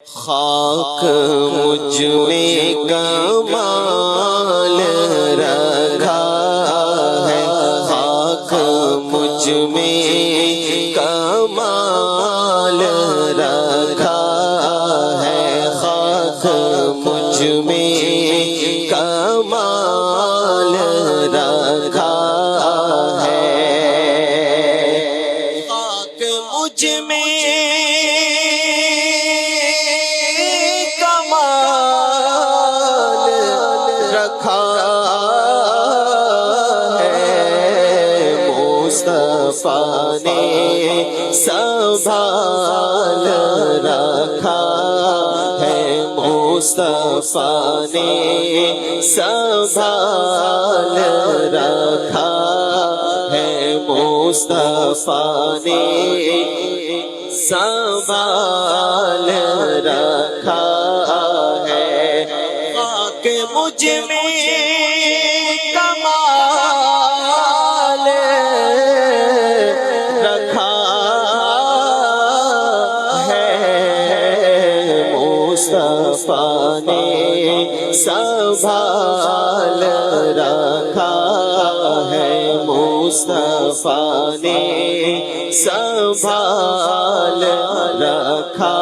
خاک مجھ میں کمال رکھا ہے، خاک مجھ میں کمال رکھا ہے، خاک مجھ میں کمال رکھا ہے، خاک مجھ میں مصطفیٰ نے سنبھال رکھا ہے، مصطفیٰ نے سنبھال رکھا ہے، مصطفیٰ نے سنبھال رکھا ہے، خاک مجھ میں مصطفیٰ نے سنبھال رکھا ہے، مصطفیٰ نے سنبھال رکھا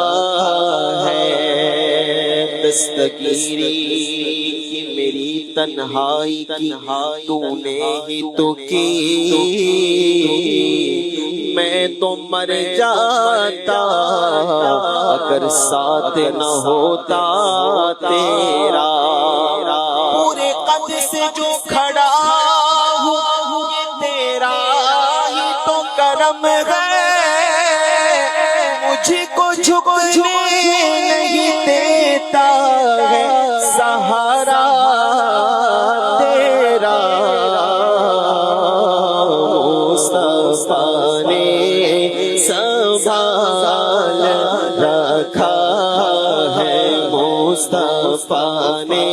ہے، دستگیری کی میری تنہائی کی تو نے ہی تو کی، میں تو مر جاتا اگر ساتھ نہ ہوتا تیرا، پورے قد سے جو کھڑا ہوں یہ تیرا ہی تو کرم ہے، مجھے کو جھکنے نہیں دیتا ہے سہارا تیرا، مصطفیٰ نے سنبھال رکھا ہے، مصطفیٰ نے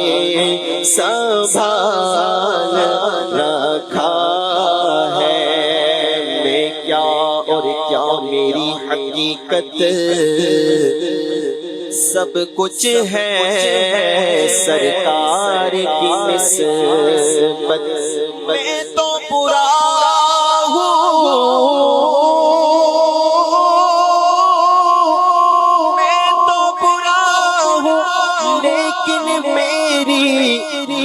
سنبھال رکھا ہے، میں کیا اور کیا میری حقیقت سب کچھ ہے سرکار کی نسبت، میں تو برا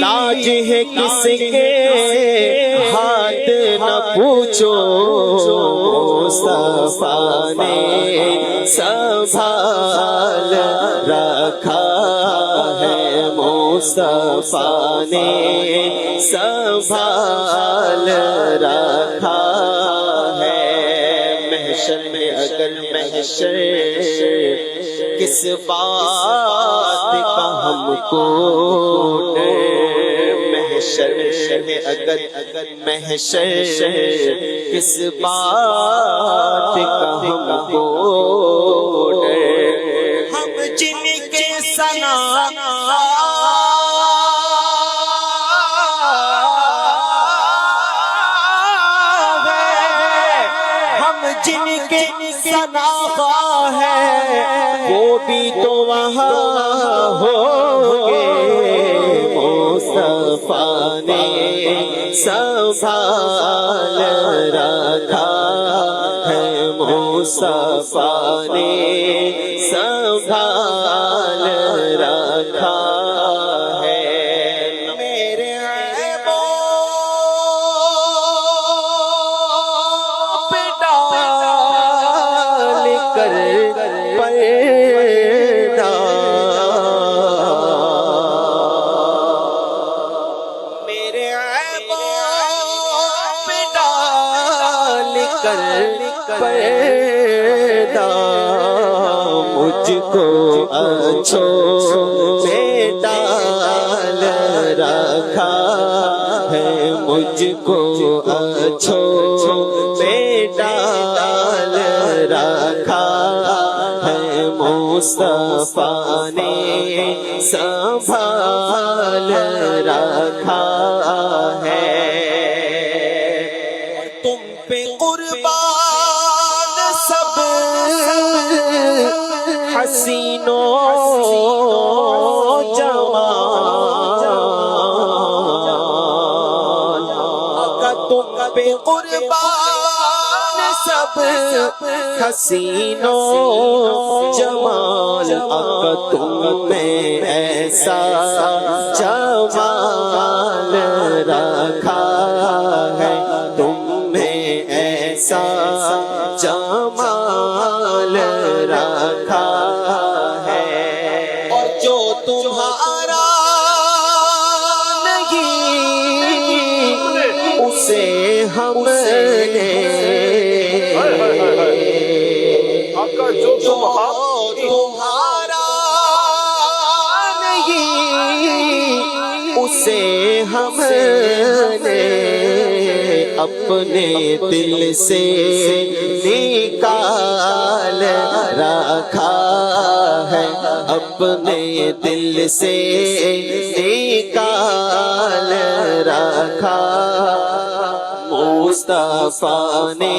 لاج ہے کس کے ہاتھ نہ پوچھو، مصطفیٰ نے سنبھال رکھا ہے، مصطفیٰ نے سنبھال رکھا ہے، محشر میں اگر محشر کس بات کا ہم کو محشر میں اگر محشر کس بات کا ہم کو ہم جن کے ثنا ہم جن کے ثنا ہے وہ بھی تو وہاں ہوں گے، مصطفیٰ نے سنبھال رکھا ہے، مصطفیٰ نے سنبھال رکھا ہے، میرے عیبوں پہ ڈال کر پردہ، میرے عیبوں پہ ڈال کر پردہ، مجھ کو اچھوں میں ڈال رکھا ہے، مجھ کو اچھوں میں ڈال رکھا ہے، مصطفیٰ نے سنبھال رکھا ہے، تم پہ قربان سب حسینوں پہ قربان سب حسینوں جمال آقا تم میں ایسا جمال رکھا ہے، تم میں ایسا جمال رکھا ہے، اور جو تمہارا نہیں اسے ہم نے، جو تمہارا نہیں اسے ہم نے اپنے دل سے نکال رکھا ہے، اپنے دل سے نکال رکھا، مصطفیٰ نے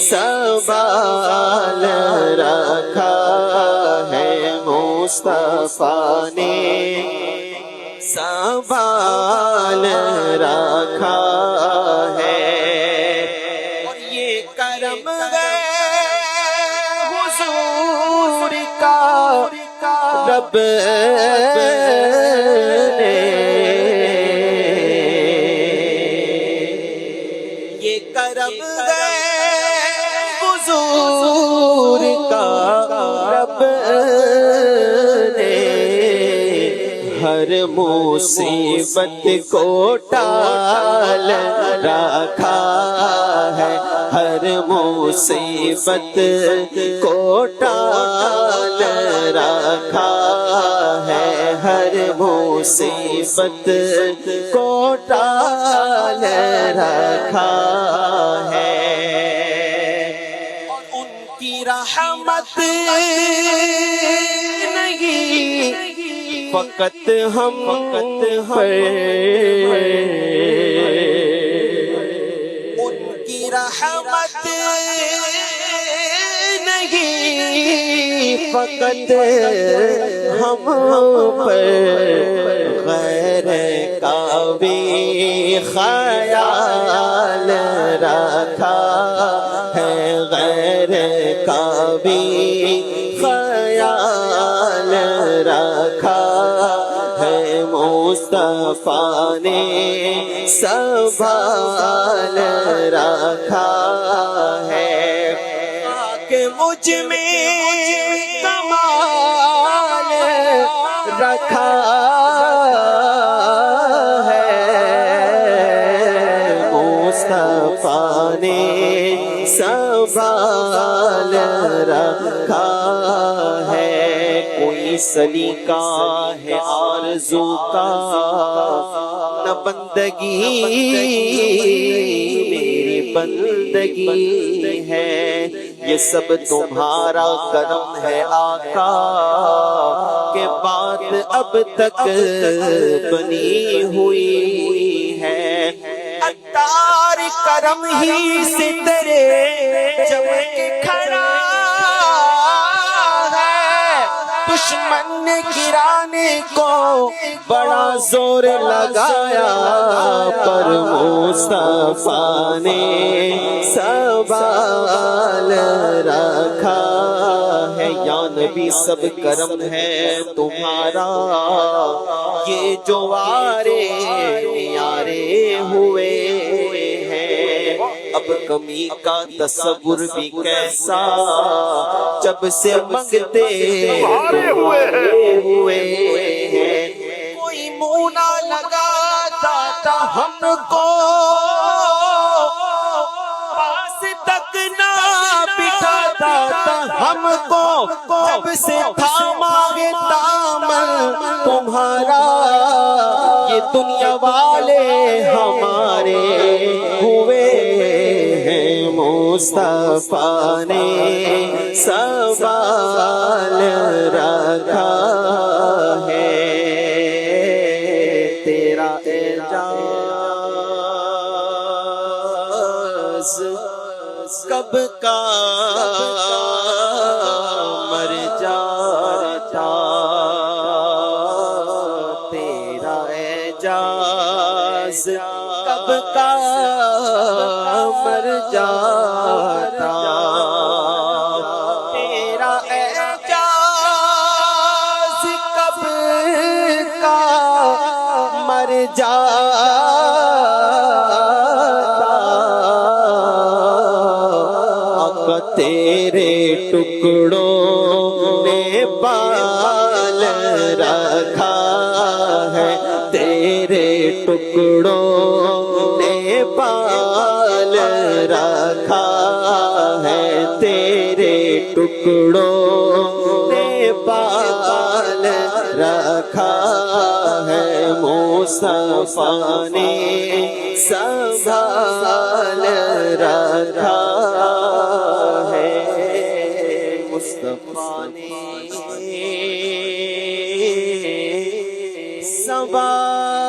سنبھال رکھا ہے، مصطفیٰ نے سنبھال رکھا ہے، اور یہ کرم ہے حضور کا رب نے، یہ کرم ہے حضور کا رب نے، ہر مصیبت کو ٹال رکھا ہے، ہر مصیبت کو ٹال رکھا ہے، ہر مصیبت کو ٹال رکھا ہے، اور ان کی رحمت نہیں فقط ہم پر، ان کی رحمت نہیں فقط ہم پر، غیر کا بھی خیال رکھا ہے، غیر کا بھی خیال رکھا ہے، مصطفیٰ نے سنبھال رکھا ہے، کہ مجھ میں کمال رکھا ہے، مصطفیٰ نے سنبھال رکھا ہے، کوئی سلیقہ ہے آرزو کا نہ بندگی میری بندگی ہے، یہ سب تمہارا کرم ہے آقا، کہ بات اب تک بنی ہوئی ہے، عطار کرم ہی سے تیرے جمع کے کھڑا ہے، دشمن نے گرانے کو بڑا زور لگایا، پر مصطفیٰ نے سنبھال رکھا ہے، یا نبی سب کرم ہے تمہارا، یہ جو آرے نیارے ہوئے ہیں، اب کمی کا تصور بھی کیسا، جب سے منگتے ہوئے ہیں، کوئی منہ نہ لگاتا تھا ہم کو، پاس تک نہ بٹھاتا تھا ہم کو، جب سے تھاما ہے دامن تمہارا، یہ دنیا والے ہمارے ہوئے ہیں، مصطفیٰ نے سنبھال رکھا ہے، تیرا اعجاز کب کا مر جاتا، تیرا اعجاز کب کا جاتا، تیرا اعجاز کب کا مر جاتا، آقا تیرے ٹکڑوں نے پال رکھا ہے، تیرے ٹکڑوں نے پال رکھا ہے، تیرے ٹکڑوں نے پال رکھا ہے، مصطفیٰ نے سنبھال رکھا ہے، مصطفیٰ نے سنبھال